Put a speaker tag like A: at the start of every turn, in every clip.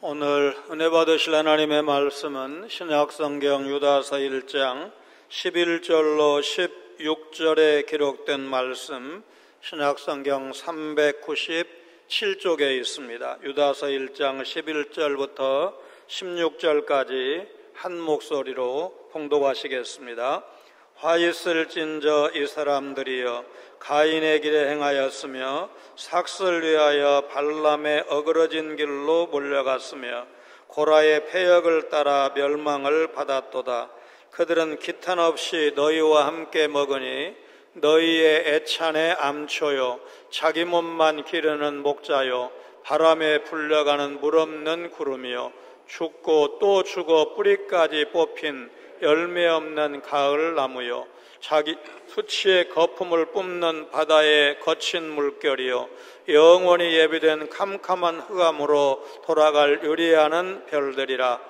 A: 오늘 은혜 받으실 하나님의 말씀은 신약성경 유다서 1장 11절로 16절에 기록된 말씀, 신약성경 397쪽에 있습니다. 유다서 1장 11절부터 16절까지 한 목소리로 봉독하시겠습니다. 화 있을진저 이 사람들이여 가인의 길에 행하였으며 삭슬 위하여 발람의 어그러진 길로 몰려갔으며 고라의 패역을 따라 멸망을 받았도다. 그들은 기탄 없이 너희와 함께 먹으니 너희의 애찬의 암초요 자기 몸만 기르는 목자요 바람에 불려가는 물 없는 구름이요 죽고 또 죽어 뿌리까지 뽑힌 열매 없는 가을 나무요 자기 수치의 거품을 뿜는 바다의 거친 물결이요 영원히 예비된 캄캄한 흑암으로 돌아갈 유리하는 별들이라.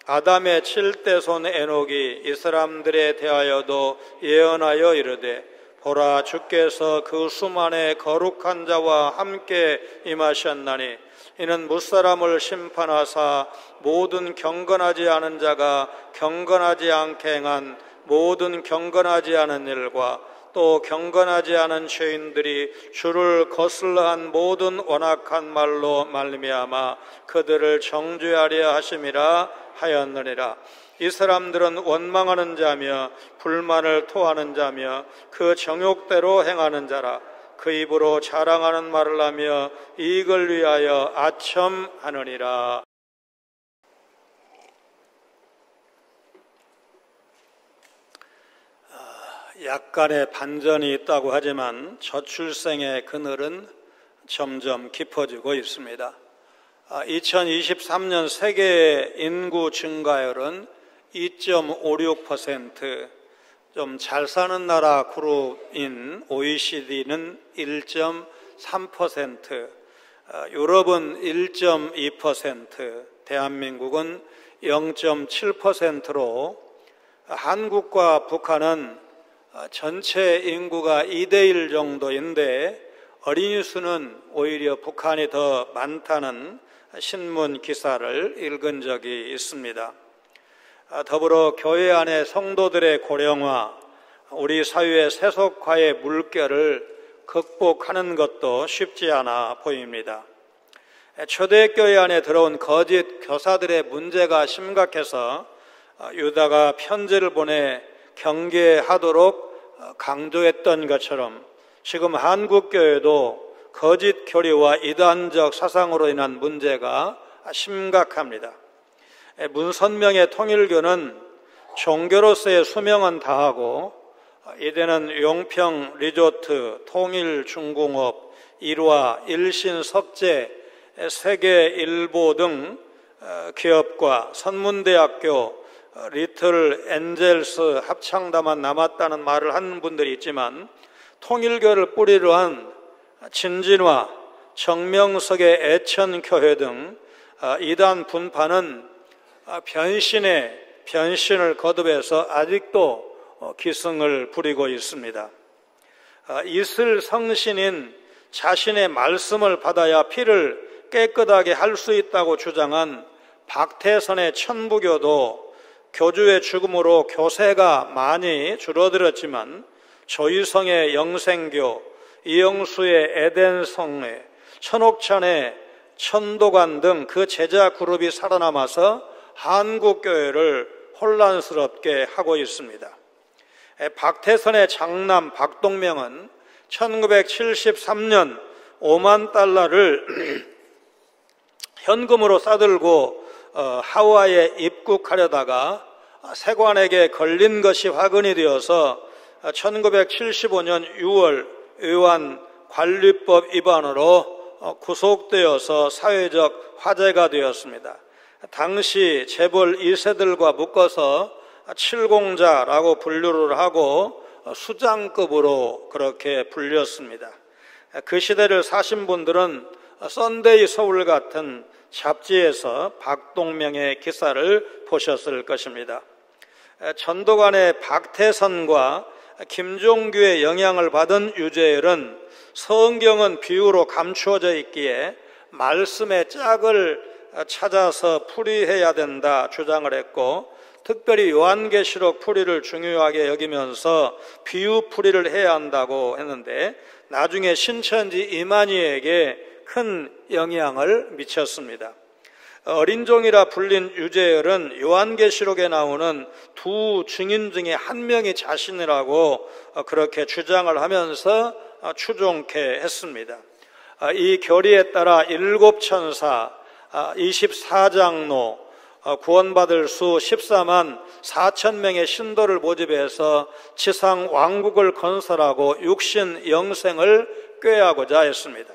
A: 아담의 7대손 에녹이 이 사람들에 대하여도 예언하여 이르되 보라 주께서 그 수만의 거룩한 자와 함께 임하셨나니 이는 무사람을 심판하사 모든 경건하지 않은 자가 경건하지 않게 행한 모든 경건하지 않은 일과 또 경건하지 않은 죄인들이 주를 거슬러한 모든 완악한 말로 말미암아 그들을 정죄하려 하심이라 하였느니라. 이 사람들은 원망하는 자며 불만을 토하는 자며 그 정욕대로 행하는 자라. 그 입으로 자랑하는 말을 하며 이익을 위하여 아첨하느니라. 약간의 반전이 있다고 하지만 저출생의 그늘은 점점 깊어지고 있습니다. 2023년 세계 인구 증가율은 2.56%, 좀 잘 사는 나라 그룹인 OECD는 1.3%, 유럽은 1.2%, 대한민국은 0.7%로 한국과 북한은 전체 인구가 2대1 정도인데 어린이 수는 오히려 북한이 더 많다는 신문 기사를 읽은 적이 있습니다. 더불어 교회 안의 성도들의 고령화, 우리 사회의 세속화의 물결을 극복하는 것도 쉽지 않아 보입니다. 초대교회 안에 들어온 거짓 교사들의 문제가 심각해서 유다가 편지를 보내 경계하도록 강조했던 것처럼 지금 한국교회도 거짓 교리와 이단적 사상으로 인한 문제가 심각합니다. 문선명의 통일교는 종교로서의 수명은 다하고 이제는 용평 리조트, 통일중공업, 일화, 일신석재, 세계일보 등 기업과 선문대학교, 리틀 엔젤스 합창단만 남았다는 말을 하는 분들이 있지만 통일교를 뿌리로 한 진진화, 정명석의 애천교회 등 이단 분파는 변신을 거듭해서 아직도 기승을 부리고 있습니다. 이슬 성신인 자신의 말씀을 받아야 피를 깨끗하게 할 수 있다고 주장한 박태선의 천부교도 교주의 죽음으로 교세가 많이 줄어들었지만 조희성의 영생교, 이영수의 에덴성회, 천옥찬의 천도관 등 그 제자 그룹이 살아남아서 한국교회를 혼란스럽게 하고 있습니다. 박태선의 장남 박동명은 1973년 5만 달러를 현금으로 싸들고 하와이에 입국하려다가 세관에게 걸린 것이 확인이 되어서 1975년 6월 의원 관리법 위반으로 구속되어서 사회적 화제가 되었습니다. 당시 재벌 2세들과 묶어서 칠공자라고 분류를 하고 수장급으로 그렇게 불렸습니다. 그 시대를 사신 분들은 썬데이 서울 같은 잡지에서 박동명의 기사를 보셨을 것입니다. 전도관의 박태선과 김종규의 영향을 받은 유재열은 성경은 비유로 감추어져 있기에 말씀의 짝을 찾아서 풀이해야 된다 주장을 했고, 특별히 요한계시록 풀이를 중요하게 여기면서 비유 풀이를 해야 한다고 했는데, 나중에 신천지 이만희에게 큰 영향을 미쳤습니다. 어린 종이라 불린 유재열은 요한계시록에 나오는 두 증인 중에 한 명이 자신이라고 그렇게 주장을 하면서 추종케 했습니다. 이 교리에 따라 7천사, 24장로, 구원받을 수 14만 4천 명의 신도를 모집해서 지상 왕국을 건설하고 육신 영생을 꾀하고자 했습니다.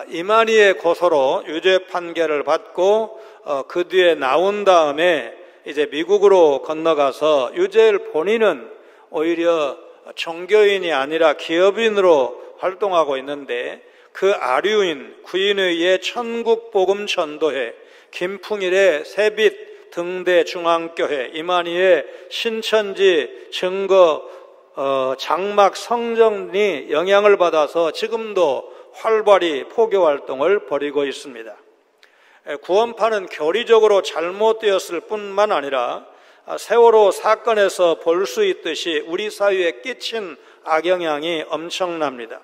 A: 이만희의 고소로 유죄 판결을 받고 그 뒤에 나온 다음에 이제 미국으로 건너가서 유재열 본인은 오히려 종교인이 아니라 기업인으로 활동하고 있는데, 그 아류인 구인의의 천국복음전도회, 김풍일의 새빛 등대 중앙교회, 이만희의 신천지 증거 장막 성전이 영향을 받아서 지금도 활발히 포교 활동을 벌이고 있습니다. 구원파는 교리적으로 잘못되었을 뿐만 아니라 세월호 사건에서 볼 수 있듯이 우리 사회에 끼친 악영향이 엄청납니다.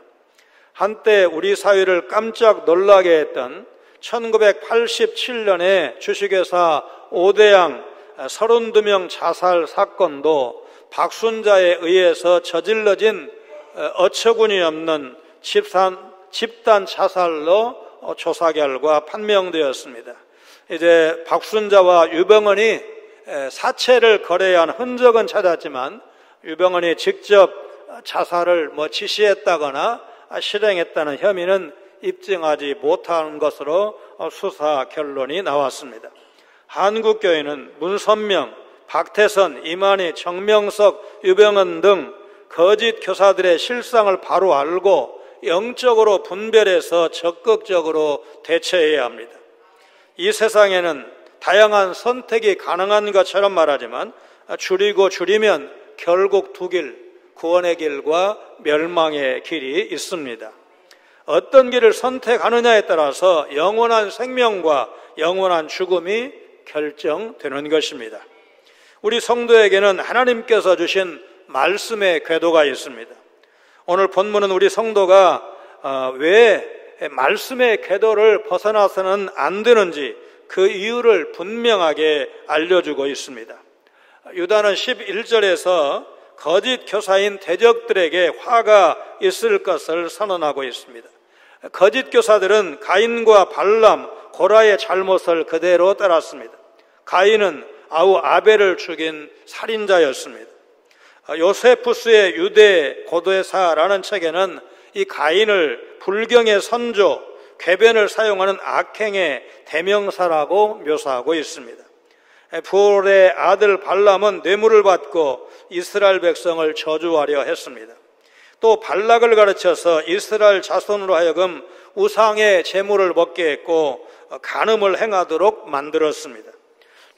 A: 한때 우리 사회를 깜짝 놀라게 했던 1987년에 주식회사 오대양 32명 자살 사건도 박순자에 의해서 저질러진 어처구니 없는 집단 자살로 조사 결과 판명되었습니다. 이제 박순자와 유병헌이 사체를 거래한 흔적은 찾았지만 유병헌이 직접 자살을 지시했다거나 실행했다는 혐의는 입증하지 못한 것으로 수사 결론이 나왔습니다. 한국교회는 문선명, 박태선, 이만희, 정명석, 유병헌 등 거짓 교사들의 실상을 바로 알고 영적으로 분별해서 적극적으로 대처해야 합니다. 이 세상에는 다양한 선택이 가능한 것처럼 말하지만 줄이면 결국 두 길, 구원의 길과 멸망의 길이 있습니다. 어떤 길을 선택하느냐에 따라서 영원한 생명과 영원한 죽음이 결정되는 것입니다. 우리 성도에게는 하나님께서 주신 말씀의 궤도가 있습니다. 오늘 본문은 우리 성도가 왜 말씀의 궤도를 벗어나서는 안 되는지 그 이유를 분명하게 알려주고 있습니다. 유다는 11절에서 거짓 교사인 대적들에게 화가 있을 것을 선언하고 있습니다. 거짓 교사들은 가인과 발람, 고라의 잘못을 그대로 따랐습니다. 가인은 아우 아벨을 죽인 살인자였습니다. 요세푸스의 유대 고대사라는 책에는 이 가인을 불경의 선조, 궤변을 사용하는 악행의 대명사라고 묘사하고 있습니다. 부올의 아들 발람은 뇌물을 받고 이스라엘 백성을 저주하려 했습니다. 또 발락을 가르쳐서 이스라엘 자손으로 하여금 우상의 제물을 먹게 했고 간음을 행하도록 만들었습니다.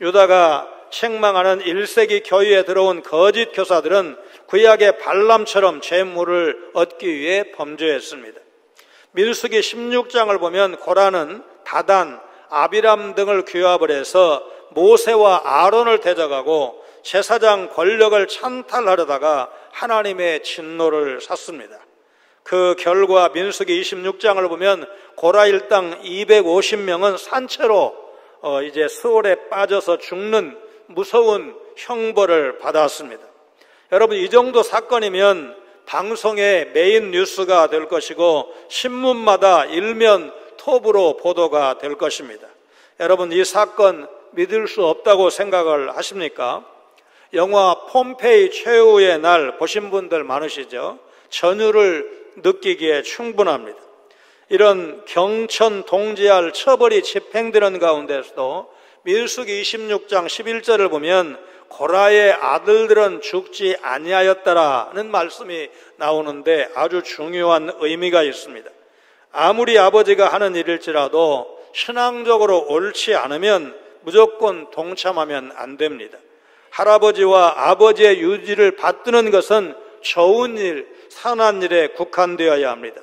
A: 유다가 책망하는 1세기 교회에 들어온 거짓 교사들은 구약의 발람처럼 제물을 얻기 위해 범죄했습니다. 민수기 16장을 보면 고라는 다단, 아비람 등을 규합을 해서 모세와 아론을 대적하고 제사장 권력을 찬탈하려다가 하나님의 진노를 샀습니다. 그 결과 민수기 26장을 보면 고라 일당 250명은 산채로 이제 스올에 빠져서 죽는 무서운 형벌을 받았습니다. 여러분, 이 정도 사건이면 방송의 메인 뉴스가 될 것이고 신문마다 일면 톱으로 보도가 될 것입니다. 여러분, 이 사건 믿을 수 없다고 생각을 하십니까? 영화 폼페이 최후의 날 보신 분들 많으시죠? 전율을 느끼기에 충분합니다. 이런 경천 동지할 처벌이 집행되는 가운데서도 민수기 26장 11절을 보면 고라의 아들들은 죽지 아니하였다라는 말씀이 나오는데 아주 중요한 의미가 있습니다. 아무리 아버지가 하는 일일지라도 신앙적으로 옳지 않으면 무조건 동참하면 안 됩니다. 할아버지와 아버지의 유지를 받드는 것은 좋은 일, 선한 일에 국한되어야 합니다.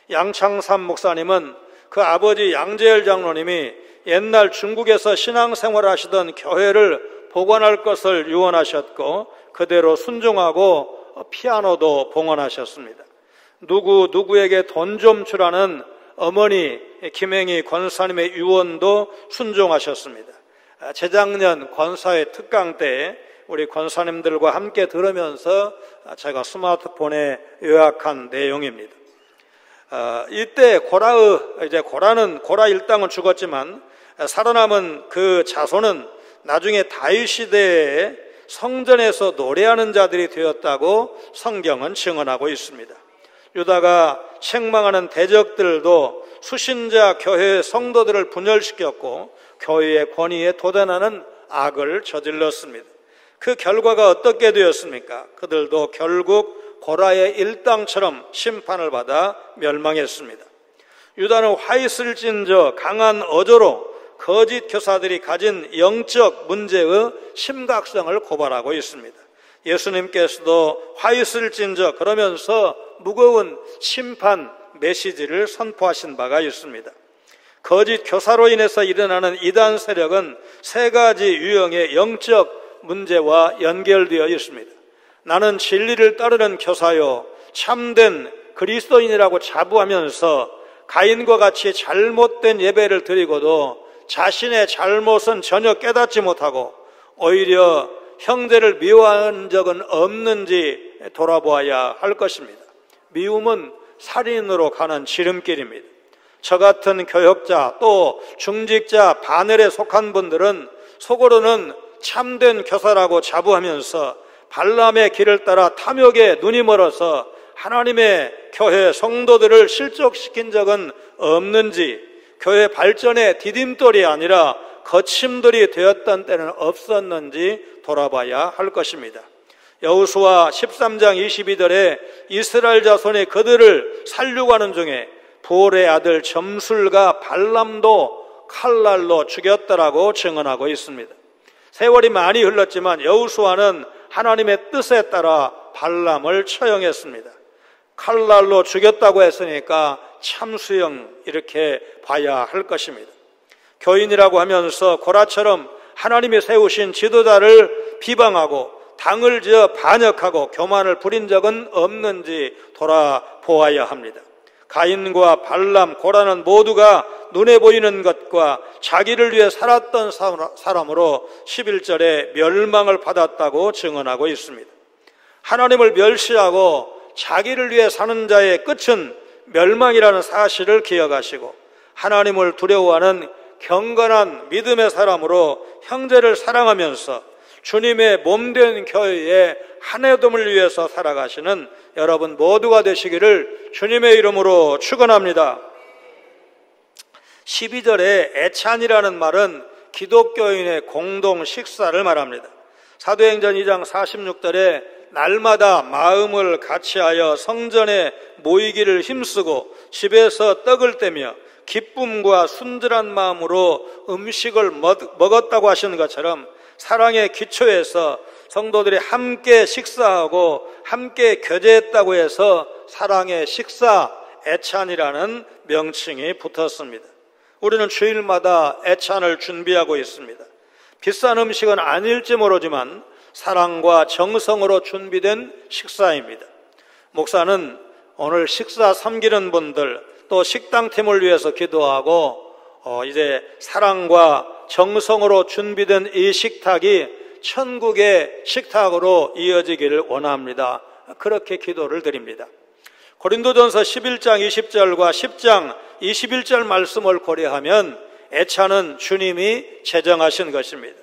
A: 양창삼 목사님은 그 아버지 양재열 장로님이 옛날 중국에서 신앙생활을 하시던 교회를 복원할 것을 유언하셨고 그대로 순종하고 피아노도 봉헌하셨습니다. 누구에게 돈 좀 주라는 어머니 김행희 권사님의 유언도 순종하셨습니다. 재작년 권사회 특강 때 우리 권사님들과 함께 들으면서 제가 스마트폰에 요약한 내용입니다. 이때 고라 일당은 죽었지만 살아남은 그 자손은 나중에 다윗 시대에 성전에서 노래하는 자들이 되었다고 성경은 증언하고 있습니다. 유다가 책망하는 대적들도 수신자 교회 성도들을 분열시켰고 교회의 권위에 도전하는 악을 저질렀습니다. 그 결과가 어떻게 되었습니까? 그들도 결국 고라의 일당처럼 심판을 받아 멸망했습니다. 유다는 화있을진저 강한 어조로 거짓 교사들이 가진 영적 문제의 심각성을 고발하고 있습니다. 예수님께서도 화있을진저 그러면서 무거운 심판 메시지를 선포하신 바가 있습니다. 거짓 교사로 인해서 일어나는 이단 세력은 세 가지 유형의 영적 문제와 연결되어 있습니다. 나는 진리를 따르는 교사요 참된 그리스도인이라고 자부하면서 가인과 같이 잘못된 예배를 드리고도 자신의 잘못은 전혀 깨닫지 못하고 오히려 형제를 미워한 적은 없는지 돌아보아야 할 것입니다. 미움은 살인으로 가는 지름길입니다. 저 같은 교역자 또 중직자 반열에 속한 분들은 속으로는 참된 교사라고 자부하면서 발람의 길을 따라 탐욕에 눈이 멀어서 하나님의 교회 성도들을 실족시킨 적은 없는지, 교회 발전의 디딤돌이 아니라 거침돌이 되었던 때는 없었는지 돌아봐야 할 것입니다. 여호수아 13장 22절에 이스라엘 자손이 그들을 살려가는 중에 부올의 아들 점술과 발람도 칼날로 죽였다라고 증언하고 있습니다. 세월이 많이 흘렀지만 여호수아는 하나님의 뜻에 따라 발람을 처형했습니다. 칼날로 죽였다고 했으니까 참수형 이렇게 봐야 할 것입니다. 교인이라고 하면서 고라처럼 하나님이 세우신 지도자를 비방하고 당을 지어 반역하고 교만을 부린 적은 없는지 돌아보아야 합니다. 가인과 발람, 고라는 모두가 눈에 보이는 것과 자기를 위해 살았던 사람으로 11절에 멸망을 받았다고 증언하고 있습니다. 하나님을 멸시하고 자기를 위해 사는 자의 끝은 멸망이라는 사실을 기억하시고 하나님을 두려워하는 경건한 믿음의 사람으로 형제를 사랑하면서 주님의 몸된 교회의 한해됨을 위해서 살아가시는 여러분 모두가 되시기를 주님의 이름으로 축원합니다. 12절에 애찬이라는 말은 기독교인의 공동 식사를 말합니다. 사도행전 2장 46절에 날마다 마음을 같이하여 성전에 모이기를 힘쓰고 집에서 떡을 떼며 기쁨과 순전한 마음으로 음식을 먹었다고 하시는 것처럼 사랑의 기초에서 성도들이 함께 식사하고 함께 교제했다고 해서 사랑의 식사, 애찬이라는 명칭이 붙었습니다. 우리는 주일마다 애찬을 준비하고 있습니다. 비싼 음식은 아닐지 모르지만 사랑과 정성으로 준비된 식사입니다. 목사는 오늘 식사 섬기는 분들 또 식당팀을 위해서 기도하고 이제 사랑과 정성으로 준비된 이 식탁이 천국의 식탁으로 이어지기를 원합니다. 그렇게 기도를 드립니다. 고린도전서 11장 20절과 10장 21절 말씀을 고려하면 애찬은 주님이 제정하신 것입니다.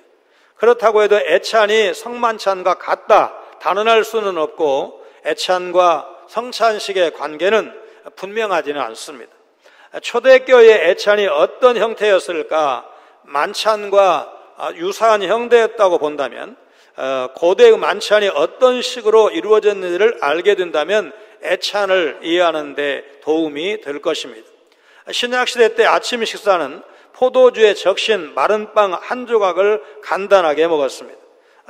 A: 그렇다고 해도 애찬이 성만찬과 같다 단언할 수는 없고 애찬과 성찬식의 관계는 분명하지는 않습니다. 초대교회의 애찬이 어떤 형태였을까? 만찬과 유사한 형태였다고 본다면 고대의 만찬이 어떤 식으로 이루어졌는지를 알게 된다면 애찬을 이해하는 데 도움이 될 것입니다. 신약시대 때 아침 식사는 포도주에 적신 마른 빵 한 조각을 간단하게 먹었습니다.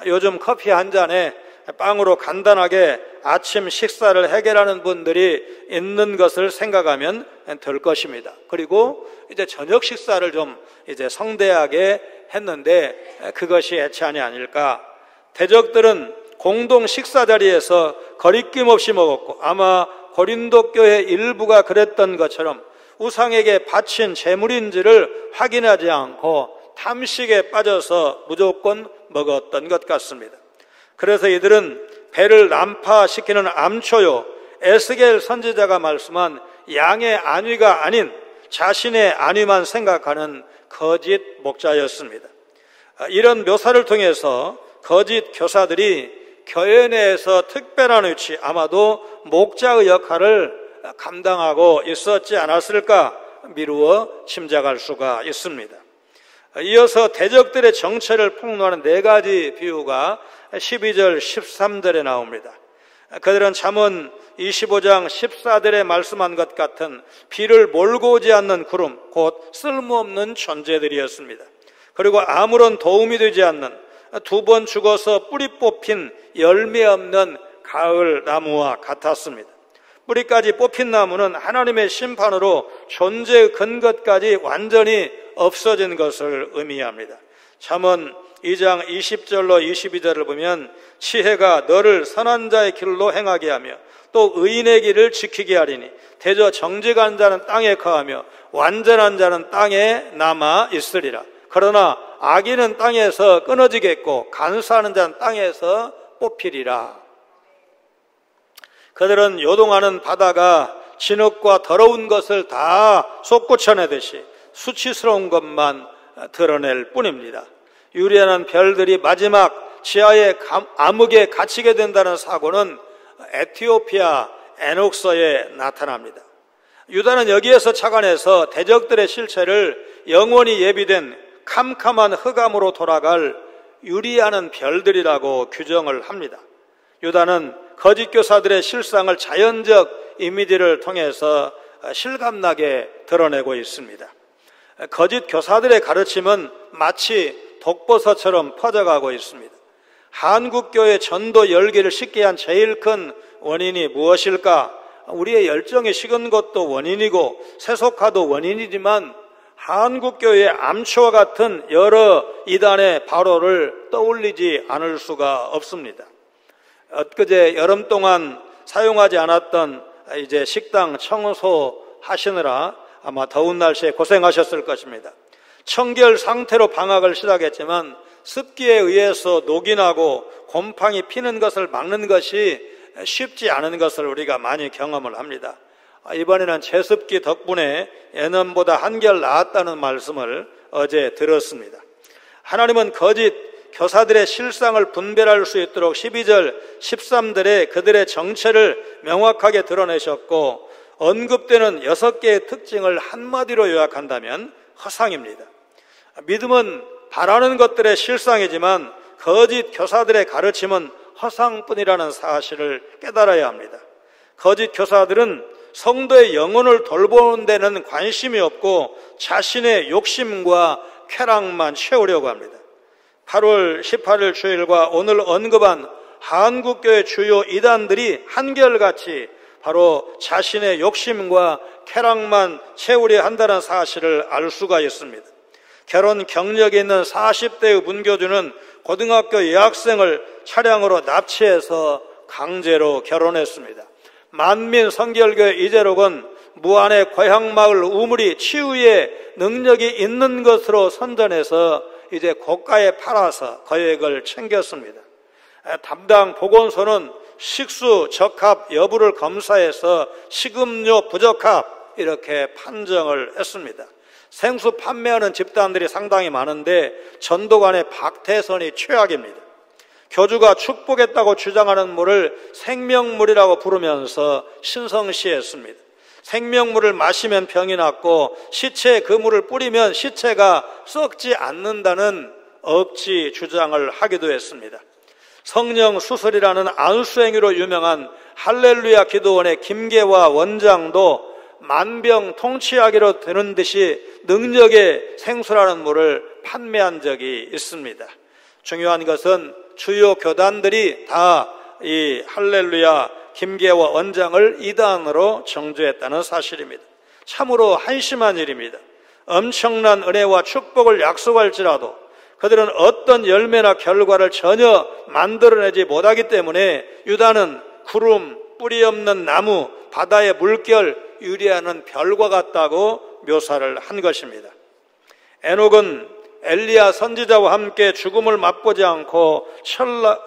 A: 요즘 커피 한 잔에 빵으로 간단하게 아침 식사를 해결하는 분들이 있는 것을 생각하면 될 것입니다. 그리고 이제 저녁 식사를 좀 이제 성대하게 했는데 그것이 애찬이 아닐까. 대적들은 공동 식사 자리에서 거리낌 없이 먹었고, 아마 고린도 교회 일부가 그랬던 것처럼 우상에게 바친 제물인지를 확인하지 않고 탐식에 빠져서 무조건 먹었던 것 같습니다. 그래서 이들은 배를 난파시키는 암초요, 에스겔 선지자가 말씀한 양의 안위가 아닌 자신의 안위만 생각하는 거짓 목자였습니다. 이런 묘사를 통해서 거짓 교사들이 교회 내에서 특별한 위치, 아마도 목자의 역할을 감당하고 있었지 않았을까 미루어 짐작할 수가 있습니다. 이어서 대적들의 정체를 폭로하는 네 가지 비유가 12절, 13절에 나옵니다. 그들은 잠언 25장 14절에 말씀한 것 같은 비를 몰고 오지 않는 구름, 곧 쓸모없는 존재들이었습니다. 그리고 아무런 도움이 되지 않는, 두 번 죽어서 뿌리 뽑힌 열매 없는 가을 나무와 같았습니다. 뿌리까지 뽑힌 나무는 하나님의 심판으로 존재의 근거까지 완전히 없어진 것을 의미합니다. 잠언 2장 20절로 22절을 보면 지혜가 너를 선한 자의 길로 행하게 하며 또 의인의 길을 지키게 하리니 대저 정직한 자는 땅에 거하며 완전한 자는 땅에 남아 있으리라. 그러나 악인은 땅에서 끊어지겠고 간사하는 자는 땅에서 뽑히리라. 그들은 요동하는 바다가 진흙과 더러운 것을 다 솟구쳐내듯이 수치스러운 것만 드러낼 뿐입니다. 유리한 별들이 마지막 지하의 암흑에 갇히게 된다는 사고는 에티오피아 에녹서에 나타납니다. 유다는 여기에서 착안해서 대적들의 실체를 영원히 예비된 캄캄한 흑암으로 돌아갈 유리하는 별들이라고 규정을 합니다. 유다는 거짓 교사들의 실상을 자연적 이미지를 통해서 실감나게 드러내고 있습니다. 거짓 교사들의 가르침은 마치 독버섯처럼 퍼져가고 있습니다. 한국교회 전도 열기를 식게 한 제일 큰 원인이 무엇일까? 우리의 열정이 식은 것도 원인이고 세속화도 원인이지만 한국교회의 암초와 같은 여러 이단의 발호를 떠올리지 않을 수가 없습니다. 엊그제 여름 동안 사용하지 않았던 이제 식당 청소하시느라 아마 더운 날씨에 고생하셨을 것입니다. 청결 상태로 방학을 시작했지만 습기에 의해서 녹이 나고 곰팡이 피는 것을 막는 것이 쉽지 않은 것을 우리가 많이 경험을 합니다. 이번에는 제습기 덕분에 예년보다 한결 나았다는 말씀을 어제 들었습니다. 하나님은 거짓 교사들의 실상을 분별할 수 있도록 12절, 13절에 그들의 정체를 명확하게 드러내셨고 언급되는 6개의 특징을 한마디로 요약한다면 허상입니다. 믿음은 바라는 것들의 실상이지만 거짓 교사들의 가르침은 허상뿐이라는 사실을 깨달아야 합니다. 거짓 교사들은 성도의 영혼을 돌보는 데는 관심이 없고 자신의 욕심과 쾌락만 채우려고 합니다. 8월 18일 주일과 오늘 언급한 한국교회 주요 이단들이 한결같이 바로 자신의 욕심과 쾌락만 채우려 한다는 사실을 알 수가 있습니다. 결혼 경력이 있는 40대의 문교주는 고등학교 여학생을 차량으로 납치해서 강제로 결혼했습니다. 만민 성결교회 이재록은 무안의 고향마을 우물이 치유의 능력이 있는 것으로 선전해서 이제 고가에 팔아서 거액을 챙겼습니다. 담당 보건소는 식수 적합 여부를 검사해서 식음료 부적합 이렇게 판정을 했습니다. 생수 판매하는 집단들이 상당히 많은데 전도관의 박태선이 최악입니다. 교주가 축복했다고 주장하는 물을 생명물이라고 부르면서 신성시했습니다. 생명물을 마시면 병이 낫고 시체에 그 물을 뿌리면 시체가 썩지 않는다는 억지 주장을 하기도 했습니다. 성령 수술이라는 안수행위로 유명한 할렐루야 기도원의 김계화 원장도 만병통치하기로 되는 듯이 능력의 생수라는 물을 판매한 적이 있습니다. 중요한 것은 주요 교단들이 다 이 할렐루야 김계와 원장을 이단으로 정죄했다는 사실입니다. 참으로 한심한 일입니다. 엄청난 은혜와 축복을 약속할지라도 그들은 어떤 열매나 결과를 전혀 만들어내지 못하기 때문에 유다는 구름, 뿌리 없는 나무, 바다의 물결, 유리하는 별과 같다고 묘사를 한 것입니다. 에녹은 엘리야 선지자와 함께 죽음을 맛보지 않고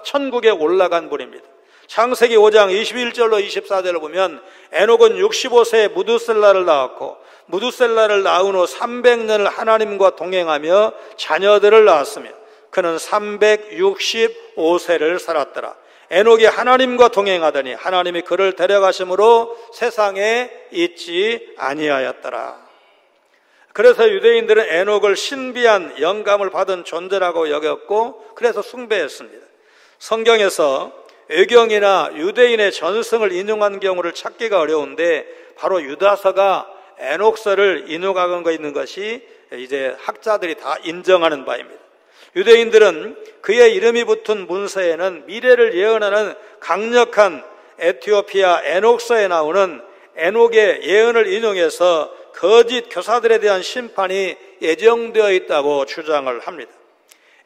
A: 천국에 올라간 분입니다. 창세기 5장 21절로 24절을 보면 에녹은 65세에 무두셀라를 낳았고 무두셀라를 낳은 후 300년을 하나님과 동행하며 자녀들을 낳았으며 그는 365세를 살았더라. 에녹이 하나님과 동행하더니 하나님이 그를 데려가심으로 세상에 있지 아니하였더라. 그래서 유대인들은 에녹을 신비한 영감을 받은 존재라고 여겼고 그래서 숭배했습니다. 성경에서 외경이나 유대인의 전승을 인용한 경우를 찾기가 어려운데 바로 유다서가 에녹서를 인용하고 있는 것이 이제 학자들이 다 인정하는 바입니다. 유대인들은 그의 이름이 붙은 문서에는 미래를 예언하는 강력한 에티오피아 에녹서에 나오는 에녹의 예언을 인용해서 거짓 교사들에 대한 심판이 예정되어 있다고 주장을 합니다.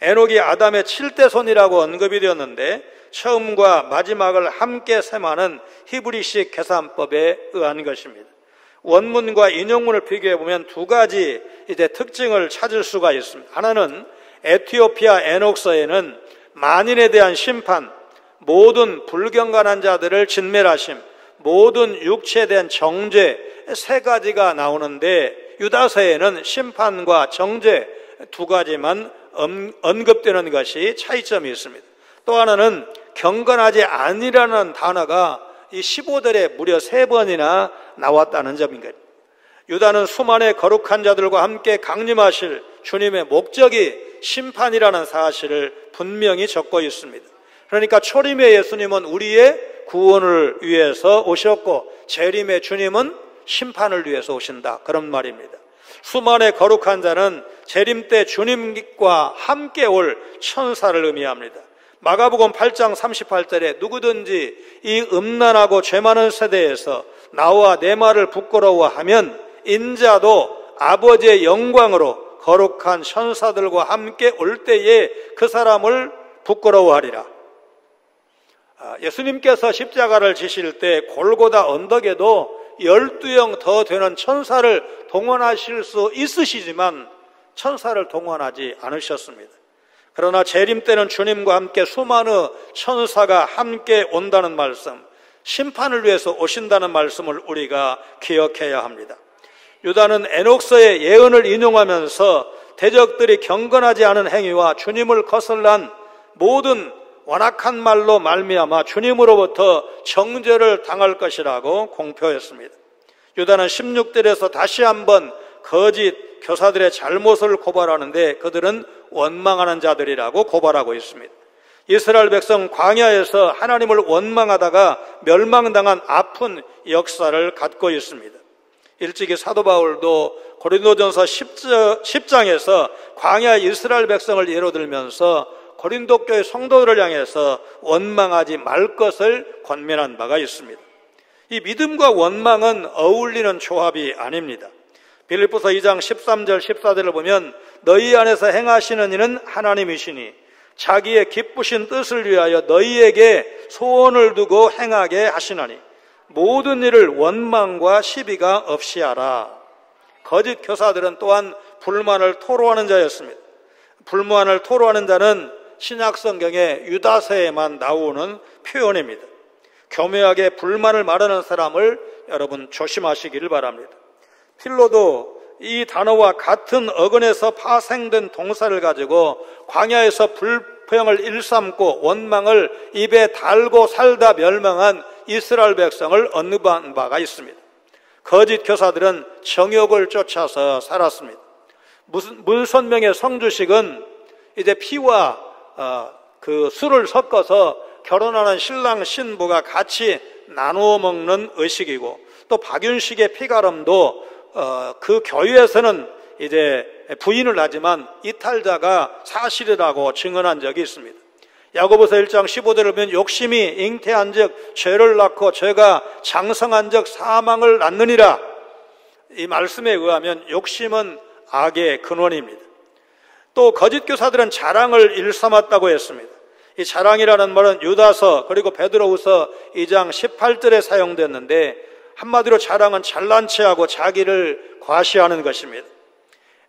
A: 에녹이 아담의 7대 손이라고 언급이 되었는데 처음과 마지막을 함께 셈하는 히브리식 계산법에 의한 것입니다. 원문과 인용문을 비교해 보면 두 가지 이제 특징을 찾을 수가 있습니다. 하나는 에티오피아 에녹서에는 만인에 대한 심판, 모든 불경건한 자들을 진멸하심, 모든 육체에 대한 정죄 세 가지가 나오는데 유다서에는 심판과 정죄 두 가지만 언급되는 것이 차이점이 있습니다. 또 하나는 경건하지 아니라는 단어가 이 15절에 무려 3번이나 나왔다는 점인 거예요. 유다는 수많은 거룩한 자들과 함께 강림하실 주님의 목적이 심판이라는 사실을 분명히 적고 있습니다. 그러니까 초림의 예수님은 우리의 구원을 위해서 오셨고 재림의 주님은 심판을 위해서 오신다, 그런 말입니다. 수많은 거룩한 자는 재림 때 주님과 함께 올 천사를 의미합니다. 마가복음 8장 38절에 누구든지 이 음란하고 죄 많은 세대에서 나와 내 말을 부끄러워하면 인자도 아버지의 영광으로 거룩한 천사들과 함께 올 때에 그 사람을 부끄러워하리라. 예수님께서 십자가를 지실 때 골고다 언덕에도 12영 더 되는 천사를 동원하실 수 있으시지만 천사를 동원하지 않으셨습니다. 그러나 재림 때는 주님과 함께 수많은 천사가 함께 온다는 말씀, 심판을 위해서 오신다는 말씀을 우리가 기억해야 합니다. 유다는 에녹서의 예언을 인용하면서 대적들이 경건하지 않은 행위와 주님을 거슬란 모든 완악한 말로 말미암아 주님으로부터 정죄를 당할 것이라고 공표했습니다. 유다는 16절에서 다시 한번 거짓 교사들의 잘못을 고발하는데 그들은 원망하는 자들이라고 고발하고 있습니다. 이스라엘 백성 광야에서 하나님을 원망하다가 멸망당한 아픈 역사를 갖고 있습니다. 일찍이 사도 바울도 고린도전서 10장에서 광야 이스라엘 백성을 예로 들면서 고린도 교회 성도들을 향해서 원망하지 말 것을 권면한 바가 있습니다. 이 믿음과 원망은 어울리는 조합이 아닙니다. 빌립보서 2장 13절 14절을 보면 너희 안에서 행하시는 이는 하나님이시니 자기의 기쁘신 뜻을 위하여 너희에게 소원을 두고 행하게 하시나니 모든 일을 원망과 시비가 없이 하라. 거짓 교사들은 또한 불만을 토로하는 자였습니다. 불만을 토로하는 자는 신약성경의 유다서에만 나오는 표현입니다. 교묘하게 불만을 말하는 사람을 여러분 조심하시기를 바랍니다. 필로도 이 단어와 같은 어근에서 파생된 동사를 가지고 광야에서 불평을 일삼고 원망을 입에 달고 살다 멸망한 이스라엘 백성을 언급한 바가 있습니다. 거짓 교사들은 정욕을 쫓아서 살았습니다. 문선명의 성주식은 이제 피와 그 술을 섞어서 결혼하는 신랑 신부가 같이 나누어 먹는 의식이고 또 박윤식의 피가름도 그 교회에서는 이제 부인을 하지만 이탈자가 사실이라고 증언한 적이 있습니다. 야고보서 1장 15절을 보면 욕심이 잉태한 즉 죄를 낳고 죄가 장성한 즉 사망을 낳느니라. 이 말씀에 의하면 욕심은 악의 근원입니다. 또 거짓 교사들은 자랑을 일삼았다고 했습니다. 이 자랑이라는 말은 유다서 그리고 베드로후서 2장 18절에 사용됐는데 한마디로 자랑은 잘난 체하고 자기를 과시하는 것입니다.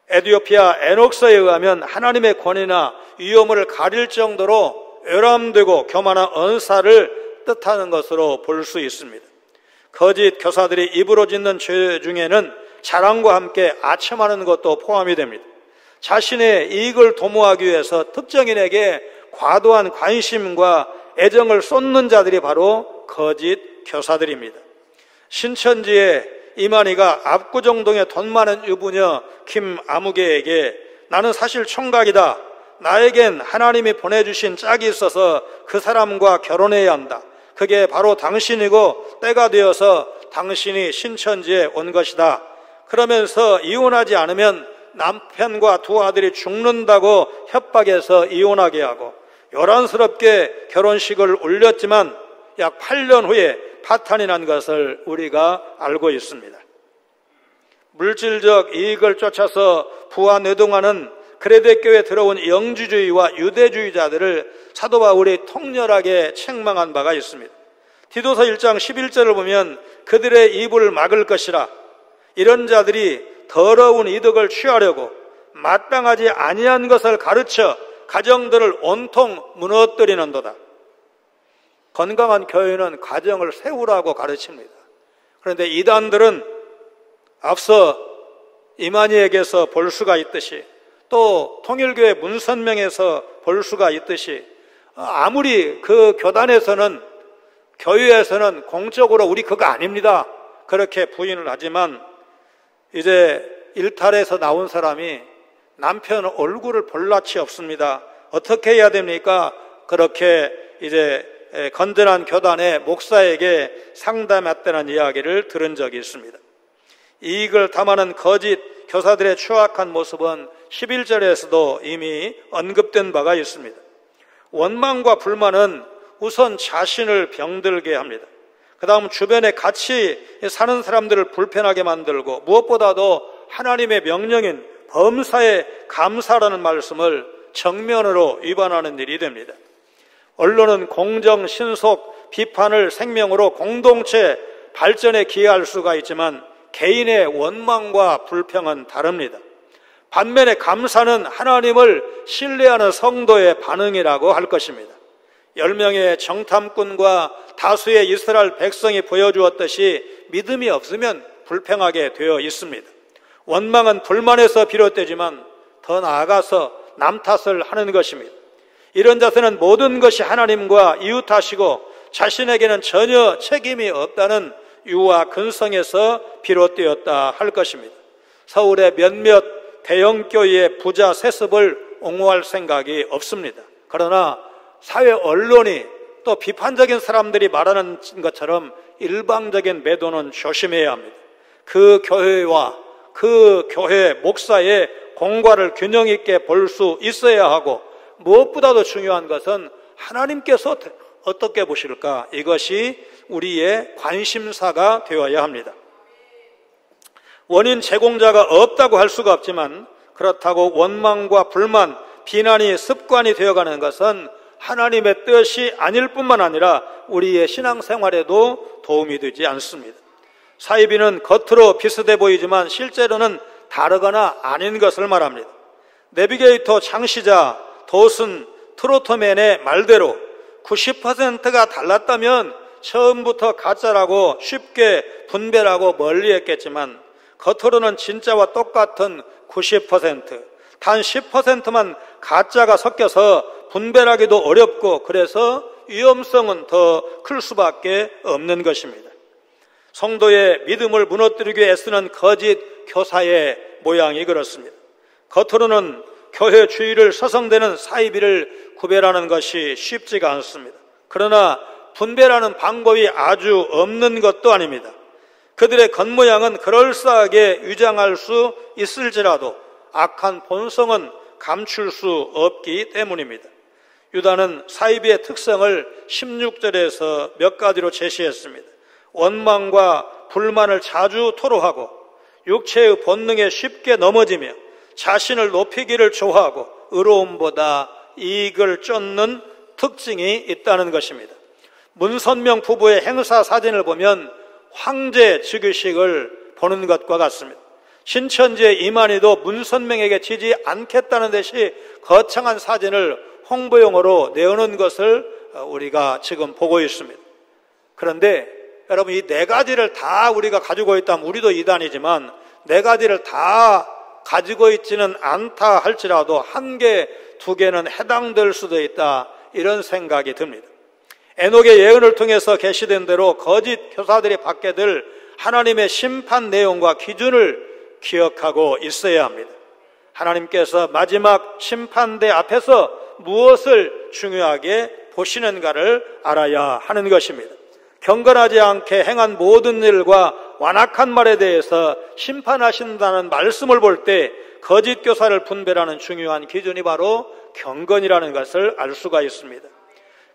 A: 에디오피아 에녹서에 의하면 하나님의 권위나 위엄을 가릴 정도로 외람되고 교만한 언사를 뜻하는 것으로 볼 수 있습니다. 거짓 교사들이 입으로 짓는 죄 중에는 자랑과 함께 아첨하는 것도 포함이 됩니다. 자신의 이익을 도모하기 위해서 특정인에게 과도한 관심과 애정을 쏟는 자들이 바로 거짓 교사들입니다. 신천지의 이만희가 압구정동에 돈 많은 유부녀 김아무개에게 나는 사실 총각이다. 나에겐 하나님이 보내주신 짝이 있어서 그 사람과 결혼해야 한다. 그게 바로 당신이고 때가 되어서 당신이 신천지에 온 것이다. 그러면서 이혼하지 않으면 남편과 두 아들이 죽는다고 협박해서 이혼하게 하고 요란스럽게 결혼식을 올렸지만 약 8년 후에 파탄이 난 것을 우리가 알고 있습니다. 물질적 이익을 쫓아서 부하뇌동하는 그레데교에 들어온 영주주의와 유대주의자들을 사도 바울이 통렬하게 책망한 바가 있습니다. 디도서 1장 11절을 보면 그들의 입을 막을 것이라. 이런 자들이 더러운 이득을 취하려고 마땅하지 아니한 것을 가르쳐 가정들을 온통 무너뜨리는도다. 건강한 교회는 가정을 세우라고 가르칩니다. 그런데 이단들은 앞서 이만희에게서 볼 수가 있듯이 또 통일교회 문선명에서 볼 수가 있듯이 아무리 그 교단에서는 교회에서는 공적으로 우리 그거 아닙니다 그렇게 부인을 하지만 이제 일탈에서 나온 사람이 남편 얼굴을 볼 낯이 없습니다. 어떻게 해야 됩니까? 그렇게 이제 건전한 교단의 목사에게 상담했다는 이야기를 들은 적이 있습니다. 이익을 탐하는 거짓 교사들의 추악한 모습은 11절에서도 이미 언급된 바가 있습니다. 원망과 불만은 우선 자신을 병들게 합니다. 그 다음 주변에 같이 사는 사람들을 불편하게 만들고 무엇보다도 하나님의 명령인 범사에 감사라는 말씀을 정면으로 위반하는 일이 됩니다. 언론은 공정, 신속, 비판을 생명으로 공동체 발전에 기여할 수가 있지만 개인의 원망과 불평은 다릅니다. 반면에 감사는 하나님을 신뢰하는 성도의 반응이라고 할 것입니다. 10명의 정탐꾼과 다수의 이스라엘 백성이 보여주었듯이 믿음이 없으면 불평하게 되어 있습니다. 원망은 불만에서 비롯되지만 더 나아가서 남 탓을 하는 것입니다. 이런 자세는 모든 것이 하나님과 이웃 탓이고 자신에게는 전혀 책임이 없다는 유아 근성에서 비롯되었다 할 것입니다. 서울의 몇몇 대형교회의 부자 세습을 옹호할 생각이 없습니다. 그러나 사회 언론이 또 비판적인 사람들이 말하는 것처럼 일방적인 매도는 조심해야 합니다. 그 교회와 그 교회 목사의 공과를 균형 있게 볼 수 있어야 하고 무엇보다도 중요한 것은 하나님께서 어떻게 보실까? 이것이 우리의 관심사가 되어야 합니다. 원인 제공자가 없다고 할 수가 없지만 그렇다고 원망과 불만, 비난이 습관이 되어가는 것은 하나님의 뜻이 아닐 뿐만 아니라 우리의 신앙생활에도 도움이 되지 않습니다. 사이비는 겉으로 비슷해 보이지만 실제로는 다르거나 아닌 것을 말합니다. 내비게이터 창시자 도슨 트로트맨의 말대로 90%가 달랐다면 처음부터 가짜라고 쉽게 분별하고 멀리했겠지만 겉으로는 진짜와 똑같은 90%, 단 10%만 가짜가 섞여서 분별하기도 어렵고 그래서 위험성은 더 클 수밖에 없는 것입니다. 성도의 믿음을 무너뜨리기 위해 애쓰는 거짓 교사의 모양이 그렇습니다. 겉으로는 교회 주의를 서성대는 사이비를 구별하는 것이 쉽지가 않습니다. 그러나 분별하는 방법이 아주 없는 것도 아닙니다. 그들의 겉모양은 그럴싸하게 위장할 수 있을지라도 악한 본성은 감출 수 없기 때문입니다. 유다는 사이비의 특성을 16절에서 몇 가지로 제시했습니다. 원망과 불만을 자주 토로하고 육체의 본능에 쉽게 넘어지며 자신을 높이기를 좋아하고 의로움보다 이익을 쫓는 특징이 있다는 것입니다. 문선명 부부의 행사 사진을 보면 황제 즉위식을 보는 것과 같습니다. 신천지의 이만희도 문선명에게 지지 않겠다는 듯이 거창한 사진을 홍보용으로 내어놓은 것을 우리가 지금 보고 있습니다. 그런데 여러분, 이 네 가지를 다 우리가 가지고 있다면 우리도 이단이지만 네 가지를 다 가지고 있지는 않다 할지라도 한 개, 두 개는 해당될 수도 있다, 이런 생각이 듭니다. 에녹의 예언을 통해서 계시된 대로 거짓 교사들이 받게 될 하나님의 심판 내용과 기준을 기억하고 있어야 합니다. 하나님께서 마지막 심판대 앞에서 무엇을 중요하게 보시는가를 알아야 하는 것입니다. 경건하지 않게 행한 모든 일과 완악한 말에 대해서 심판하신다는 말씀을 볼 때 거짓 교사를 분별하는 중요한 기준이 바로 경건이라는 것을 알 수가 있습니다.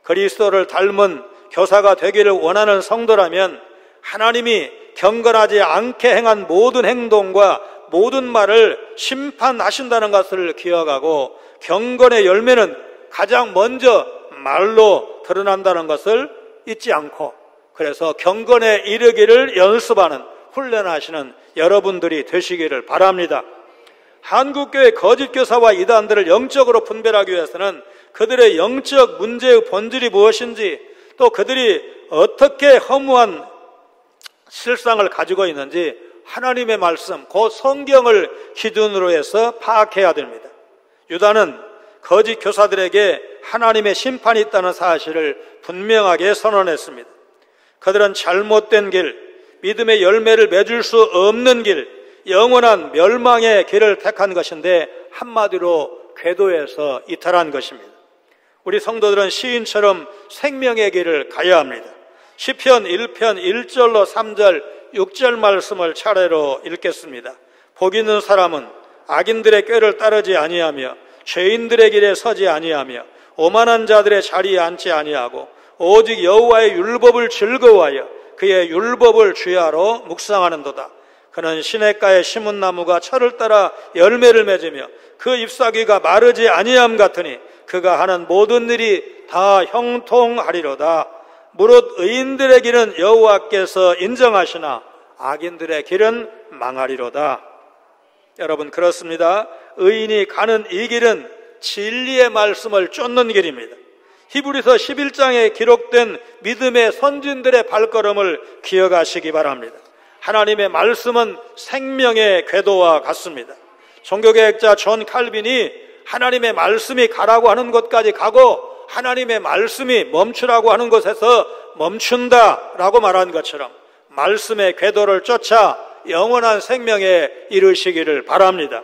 A: 그리스도를 닮은 교사가 되기를 원하는 성도라면 하나님이 경건하지 않게 행한 모든 행동과 모든 말을 심판하신다는 것을 기억하고 경건의 열매는 가장 먼저 말로 드러난다는 것을 잊지 않고, 그래서 경건에 이르기를 연습하는, 훈련하시는 여러분들이 되시기를 바랍니다. 한국교회 거짓 교사와 이단들을 영적으로 분별하기 위해서는 그들의 영적 문제의 본질이 무엇인지, 또 그들이 어떻게 허무한 실상을 가지고 있는지 하나님의 말씀, 그 성경을 기준으로 해서 파악해야 됩니다. 유다는 거짓 교사들에게 하나님의 심판이 있다는 사실을 분명하게 선언했습니다. 그들은 잘못된 길, 믿음의 열매를 맺을 수 없는 길, 영원한 멸망의 길을 택한 것인데 한마디로 궤도에서 이탈한 것입니다. 우리 성도들은 시인처럼 생명의 길을 가야 합니다. 시편 1편 1절로 3절, 6절 말씀을 차례로 읽겠습니다. 복 있는 사람은 악인들의 꾀를 따르지 아니하며 죄인들의 길에 서지 아니하며 오만한 자들의 자리에 앉지 아니하고 오직 여호와의 율법을 즐거워하여 그의 율법을 주야로 묵상하는도다. 그는 시냇가에 심은 나무가 철을 따라 열매를 맺으며 그 잎사귀가 마르지 아니함 같으니 그가 하는 모든 일이 다 형통하리로다. 무릇 의인들의 길은 여호와께서 인정하시나 악인들의 길은 망하리로다. 여러분, 그렇습니다. 의인이 가는 이 길은 진리의 말씀을 쫓는 길입니다. 히브리서 11장에 기록된 믿음의 선진들의 발걸음을 기억하시기 바랍니다. 하나님의 말씀은 생명의 궤도와 같습니다. 종교개혁자 존 칼빈이 하나님의 말씀이 가라고 하는 곳까지 가고 하나님의 말씀이 멈추라고 하는 곳에서 멈춘다라고 말한 것처럼 말씀의 궤도를 쫓아 영원한 생명에 이르시기를 바랍니다.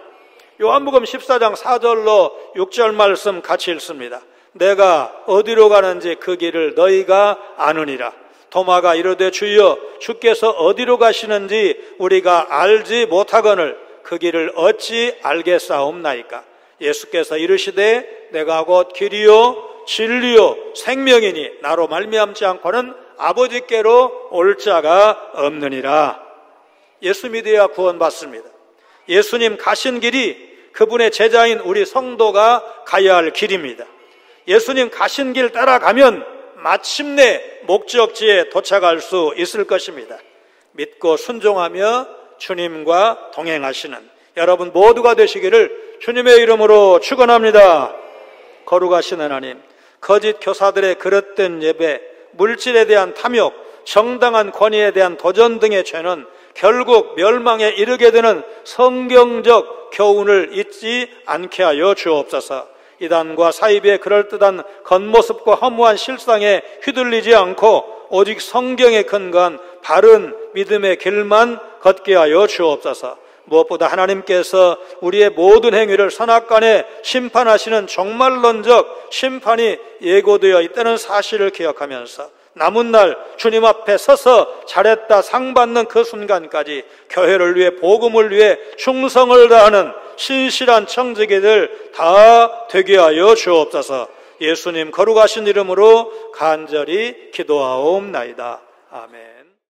A: 요한복음 14장 4절로 6절 말씀 같이 읽습니다. 내가 어디로 가는지 그 길을 너희가 아느니라. 도마가 이르되 주여 주께서 어디로 가시는지 우리가 알지 못하거늘 그 길을 어찌 알겠사옵나이까. 예수께서 이르시되 내가 곧 길이요 진리요 생명이니 나로 말미암지 않고는 아버지께로 올 자가 없느니라. 예수 믿어야 구원받습니다. 예수님 가신 길이 그분의 제자인 우리 성도가 가야 할 길입니다. 예수님 가신 길 따라가면 마침내 목적지에 도착할 수 있을 것입니다. 믿고 순종하며 주님과 동행하시는 여러분 모두가 되시기를 주님의 이름으로 축원합니다. 거룩하신 하나님, 거짓 교사들의 그릇된 예배, 물질에 대한 탐욕, 정당한 권위에 대한 도전 등의 죄는 결국 멸망에 이르게 되는 성경적 교훈을 잊지 않게 하여 주옵소서. 이단과 사이비의 그럴듯한 겉모습과 허무한 실상에 휘둘리지 않고 오직 성경에 근거한 바른 믿음의 길만 걷게 하여 주옵소서. 무엇보다 하나님께서 우리의 모든 행위를 선악간에 심판하시는 종말론적 심판이 예고되어 있다는 사실을 기억하면서 남은 날 주님 앞에 서서 잘했다 상 받는 그 순간까지 교회를 위해 복음을 위해 충성을 다하는 신실한 청지기들 다 되게 하여 주옵소서. 예수님 거룩하신 이름으로 간절히 기도하옵나이다. 아멘.